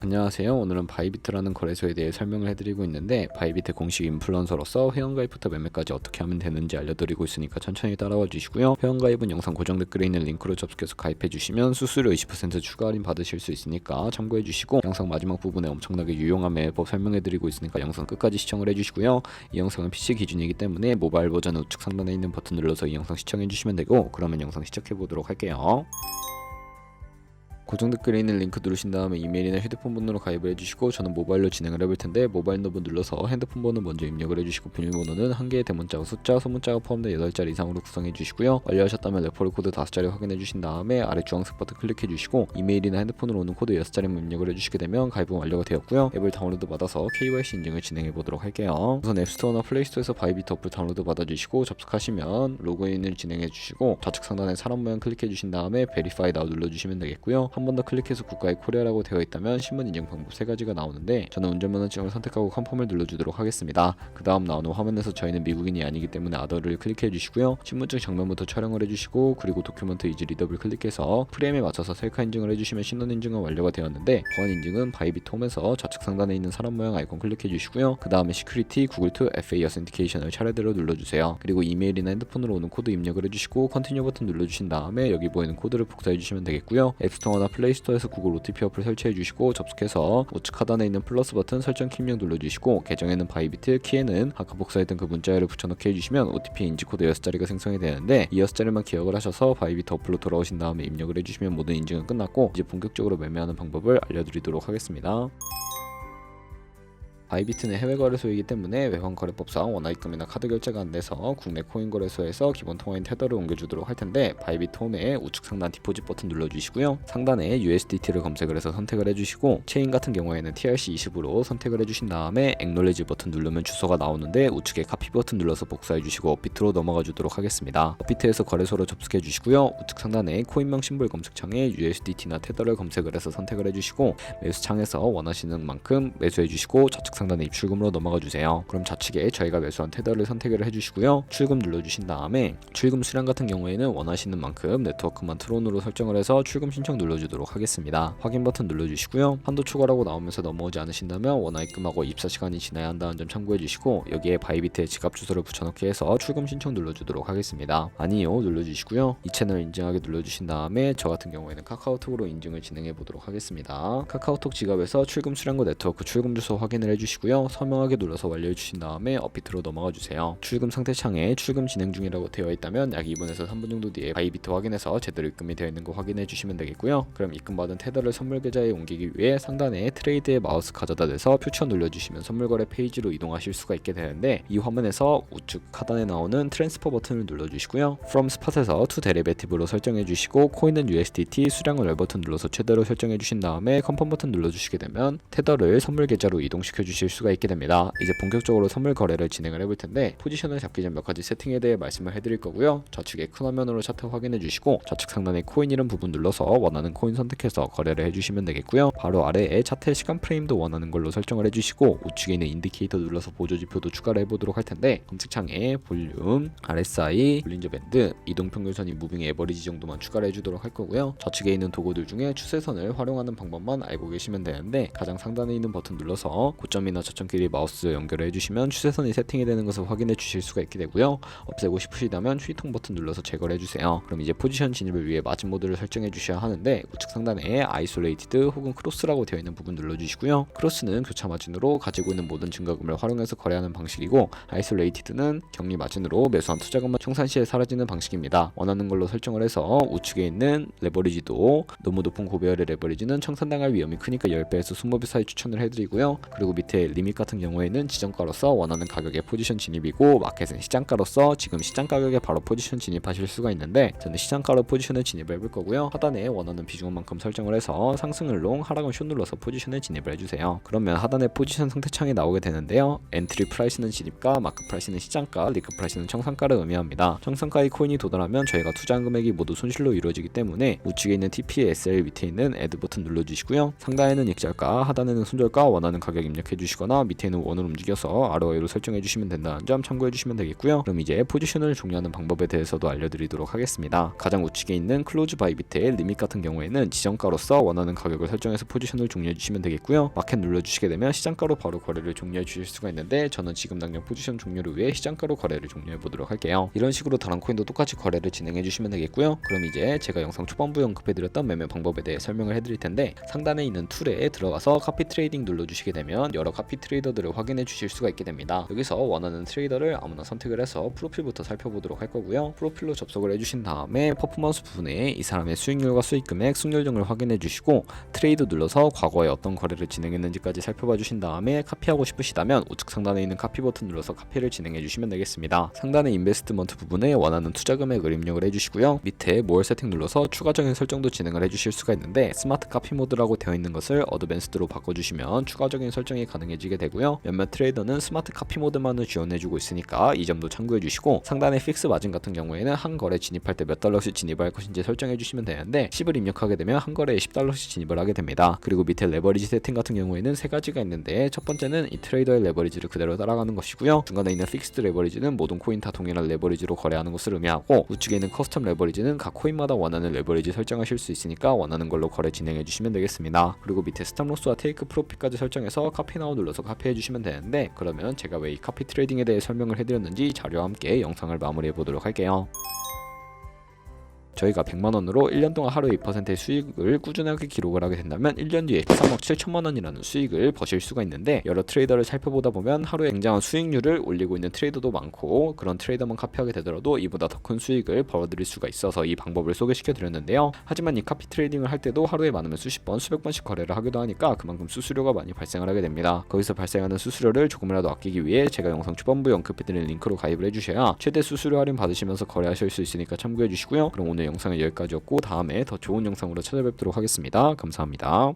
안녕하세요. 오늘은 바이비트라는 거래소에 대해 설명을 해드리고 있는데, 바이비트 공식 인플루언서로서 회원가입부터 매매까지 어떻게 하면 되는지 알려드리고 있으니까 천천히 따라와 주시고요. 회원가입은 영상 고정 댓글에 있는 링크로 접속해서 가입해 주시면 수수료 20% 추가 할인 받으실 수 있으니까 참고해 주시고, 영상 마지막 부분에 엄청나게 유용한 매매법 설명해 드리고 있으니까 영상 끝까지 시청을 해 주시고요. 이 영상은 PC 기준이기 때문에 모바일 버전은 우측 상단에 있는 버튼 눌러서 이 영상 시청해 주시면 되고, 그러면 영상 시작해 보도록 할게요. 고정 댓글에 있는 링크 누르신 다음에 이메일이나 휴대폰 번호로 가입을 해주시고, 저는 모바일로 진행을 해볼 텐데 모바일 너브 눌러서 핸드폰 번호 먼저 입력을 해주시고, 비밀번호는 한 개의 대문자와 숫자, 소문자가 포함된 8자리 이상으로 구성해 주시고요. 완료하셨다면 레퍼럴 코드 5자리 확인해 주신 다음에 아래 주황색 버튼 클릭해 주시고, 이메일이나 핸드폰으로 오는 코드 6자리만 입력을 해주시게 되면 가입은 완료가 되었고요. 앱을 다운로드 받아서 KYC 인증을 진행해 보도록 할게요. 우선 앱스토어나 플레이스토어에서 바이비트 어플 다운로드 받아주시고, 접속하시면 로그인을 진행해 주시고, 좌측 상단에 사람 모양 클릭해 주신 다음에 베리파이 나우 눌러주시면 되겠고요. 한 번 더 클릭해서 국가의 코리아라고 되어 있다면 신분 인증 방법 3가지가 나오는데, 저는 운전면허증을 선택하고 컨펌을 눌러주도록 하겠습니다. 그 다음 나오는 화면에서 저희는 미국인이 아니기 때문에 아더를 클릭해 주시고요. 신분증 정면부터 촬영을 해주시고, 그리고 도큐먼트 이지 리더블 클릭해서 프레임에 맞춰서 셀카 인증을 해주시면 신원 인증은 완료가 되었는데, 보안 인증은 바이비트 홈에서 좌측 상단에 있는 사람 모양 아이콘 클릭해 주시고요. 그 다음에 시큐리티 구글 투 FA 어센티케이션을 차례대로 눌러주세요. 그리고 이메일이나 핸드폰으로 오는 코드 입력을 해주시고, 컨티뉴 버튼 눌러주신 다음에 여기 보이는 코드를 복사해 주시면 되겠고요. 앱스토어나 플레이스토어에서 구글 OTP 어플 설치해 주시고, 접속해서 우측 하단에 있는 플러스 버튼 설정 키 입력 눌러주시고, 계정에는 바이비트, 키에는 아까 복사했던 그 문자열을 붙여넣기 해주시면 OTP 인지 코드 6자리가 생성이 되는데, 이 6자리만 기억을 하셔서 바이비트 어플로 돌아오신 다음에 입력을 해주시면 모든 인증은 끝났고, 이제 본격적으로 매매하는 방법을 알려드리도록 하겠습니다. 바이비트는 해외 거래소이기 때문에 외환거래법상 원화입금이나 카드 결제가 안 돼서 국내 코인 거래소에서 기본 통화인 테더를 옮겨주도록 할 텐데, 바이비트 홈에 우측 상단 디포짓 버튼 눌러주시고요. 상단에 USDT를 검색을 해서 선택을 해주시고, 체인 같은 경우에는 TRC20으로 선택을 해주신 다음에 액놀레지 버튼 누르면 주소가 나오는데, 우측에 카피 버튼 눌러서 복사해주시고 업비트로 넘어가 주도록 하겠습니다. 업비트에서 거래소로 접속해 주시고요. 우측 상단에 코인명 심볼 검색창에 USDT나 테더를 검색을 해서 선택을 해주시고, 매수 창에서 원하시는 만큼 매수해 주시고, 좌측 상단에 입출금으로 넘어가 주세요. 그럼 좌측에 저희가 매수한 테더를 선택을 해주시고요. 출금 눌러주신 다음에 출금 수량 같은 경우에는 원하시는 만큼 네트워크만 트론으로 설정을 해서 출금 신청 눌러주도록 하겠습니다. 확인 버튼 눌러주시고요. 한도 초과라고 나오면서 넘어오지 않으신다면 원화입금하고 입사 시간이 지나야 한다는 점 참고해 주시고, 여기에 바이비트의 지갑 주소를 붙여넣기 해서 출금 신청 눌러주도록 하겠습니다. 아니요 눌러주시고요. 이 채널 인증하게 눌러주신 다음에 저 같은 경우에는 카카오톡으로 인증을 진행해 보도록 하겠습니다. 카카오톡 지갑에서 출금 수량과 네트워크 출금 주소 확인을 해주시고요. 서명하게 눌러서 완료해 주신 다음에 업비트로 넘어가 주세요. 출금 상태 창에 출금 진행 중이라고 되어 있다면 약 2분에서 3분 정도 뒤에 바이비트 확인해서 제대로 입금이 되어 있는 거 확인해 주시면 되겠고요. 그럼 입금받은 테더를 선물 계좌에 옮기기 위해 상단에 트레이드에 마우스 가져다 대서 퓨처 눌러주시면 선물 거래 페이지로 이동하실 수가 있게 되는데, 이 화면에서 우측 하단에 나오는 트랜스퍼 버튼을 눌러주시고요. From Spot에서 To Derivative로 설정해 주시고, 코인은 USDT, 수량을 열 버튼 눌러서 최대로 설정해 주신 다음에 컨펌 버튼 눌러주시게 되면 테더를 선물 계좌로 이동시켜 주실 수가 있게 됩니다. 이제 본격적으로 선물 거래를 진행을 해볼 텐데, 포지션을 잡기 전 몇 가지 세팅에 대해 말씀을 해드릴 거고요. 좌측에 큰 화면으로 차트 확인해 주시고, 좌측 상단에 코인 이름 부분 눌러서 원하는 코인 선택해서 거래를 해주시면 되겠고요. 바로 아래에 차트의 시간 프레임도 원하는 걸로 설정을 해주시고, 우측에 있는 인디케이터 눌러서 보조지표도 추가를 해보도록 할 텐데, 검색창에 볼륨, RSI, 볼린저 밴드, 이동평균선이 무빙 에버리지 정도만 추가를 해주도록 할 거고요. 좌측에 있는 도구들 중에 추세선을 활용하는 방법만 알고 계시면 되는데, 가장 상단에 있는 버튼 눌러서 고점이나 저점끼리 마우스 연결을 해주시면 추세선이 세팅이 되는 것을 확인해 주실 수가 있게 되고요. 없애고 싶으시다면 휴이통 버튼 눌러서 제거를 해주세요. 그럼 이제 포지션 진입을 위해 마진 모드를 설정해 주셔야 하는데, 우측 상단에 아이솔레이티드 혹은 크로스라고 되어 있는 부분 눌러주시고요. 크로스는 교차 마진으로 가지고 있는 모든 증가금을 활용해서 거래하는 방식이고, 아이솔레이티드는 격리 마진으로 매수한 투자금만 청산 시에 사라지는 방식입니다. 원하는 걸로 설정을 해서 우측에 있는 레버리지도 너무 높은 고배열의 레버리지는 청산당할 위험이 크니까 10배에서 20배 사이 추천을 해드리고요. 그리고 밑에 리밋 같은 경우에는 지정가로서 원하는 가격의 포지션 진입이고, 마켓은 시장가로서 지금 시장 가격에 바로 포지션 진입하실 수가 있는데, 저는 시장가로 포지션을 진입을 해볼 거고요. 하단에 원하는 비중만큼 설정을 해서 상승을 롱, 하락은 숏 눌러서 포지션을 진입을 해주세요. 그러면 하단에 포지션 상태창이 나오게 되는데요. 엔트리 프라이스는 진입가, 마크 프라이스는 시장가, 리크 프라이스는 청산가를 의미합니다. 청산가의 코인이 도달하면 저희가 투자한 금액이 모두 손실로 이루어지기 때문에 우측에 있는 TP, SL 밑에 있는 애드 버튼 눌러주시고요. 상단에는 익절가, 하단에는 손절가 원하는 가격 입력해 해주시거나 밑에 있는 원을 움직여서 ROI로 설정해주시면 된다는 점 참고해주시면 되겠고요. 그럼 이제 포지션을 종료하는 방법에 대해서도 알려드리도록 하겠습니다. 가장 우측에 있는 클로즈 바이 밑에 리밋 같은 경우에는 지정가로서 원하는 가격을 설정해서 포지션을 종료해주시면 되겠고요. 마켓 눌러주시게 되면 시장가로 바로 거래를 종료해주실 수가 있는데 저는 지금 당장 포지션 종료를 위해 시장가로 거래를 종료해보도록 할게요. 이런 식으로 다른 코인도 똑같이 거래를 진행해주시면 되겠고요. 그럼 이제 제가 영상 초반부에 언급해드렸던 매매 방법에 대해 설명을 해드릴 텐데 상단에 있는 툴에 들어가서 카피 트레이딩 눌러주시게 되면 여러 카피 트레이더들을 확인해 주실 수가 있게 됩니다. 여기서 원하는 트레이더를 아무나 선택을 해서 프로필부터 살펴보도록 할 거고요. 프로필로 접속을 해주신 다음에 퍼포먼스 부분에 이 사람의 수익률과 수익금액, 승률 등을 확인해 주시고 트레이드 눌러서 과거에 어떤 거래를 진행했는지까지 살펴봐 주신 다음에 카피하고 싶으시다면 우측 상단에 있는 카피 버튼 눌러서 카피를 진행해 주시면 되겠습니다. 상단의 인베스트먼트 부분에 원하는 투자 금액을 입력을 해주시고요. 밑에 모어 세팅 눌러서 추가적인 설정도 진행을 해주실 수가 있는데 스마트 카피 모드라고 되어 있는 것을 어드밴스드로 바꿔주시면 추가적인 설정이 가능해지게 되고요. 몇몇 트레이더는 스마트 카피 모드만을 지원해주고 있으니까 이 점도 참고해주시고 상단의 픽스 마진 같은 경우에는 한 거래 진입할 때 몇 달러씩 진입할 것인지 설정해주시면 되는데 10을 입력하게 되면 한 거래에 10달러씩 진입을 하게 됩니다. 그리고 밑에 레버리지 세팅 같은 경우에는 세 가지가 있는데 첫 번째는 이 트레이더의 레버리지를 그대로 따라가는 것이고요. 중간에 있는 픽스드 레버리지는 모든 코인 다 동일한 레버리지로 거래하는 것을 의미하고 우측에 있는 커스텀 레버리지는 각 코인마다 원하는 레버리지 설정하실 수 있으니까 원하는 걸로 거래 진행해 주시면 되겠습니다. 그리고 밑에 스탑로스와 테이크 프로핏까지 설정해서 카피 나우 눌러서 카피해 주시면 되는데 그러면 제가 왜 이 카피 트레이딩에 대해 설명을 해드렸는지 자료와 함께 영상을 마무리해 보도록 할게요. 저희가 100만원으로 1년 동안 하루에 2%의 수익을 꾸준하게 기록을 하게 된다면 1년 뒤에 13억 7천만원이라는 수익을 버실 수가 있는데 여러 트레이더를 살펴보다 보면 하루에 굉장한 수익률을 올리고 있는 트레이더도 많고 그런 트레이더만 카피하게 되더라도 이보다 더 큰 수익을 벌어들일 수가 있어서 이 방법을 소개시켜 드렸는데요. 하지만 이 카피 트레이딩을 할 때도 하루에 많으면 수십 번, 수백 번씩 거래를 하기도 하니까 그만큼 수수료가 많이 발생을 하게 됩니다. 거기서 발생하는 수수료를 조금이라도 아끼기 위해 제가 영상 초반부에 언급해드린 링크로 가입을 해주셔야 최대 수수료 할인 받으시면서 거래하실 수 있으니까 참고해 주시고요. 그럼 오늘 영상은 여기까지였고 다음에 더 좋은 영상으로 찾아뵙도록 하겠습니다. 감사합니다.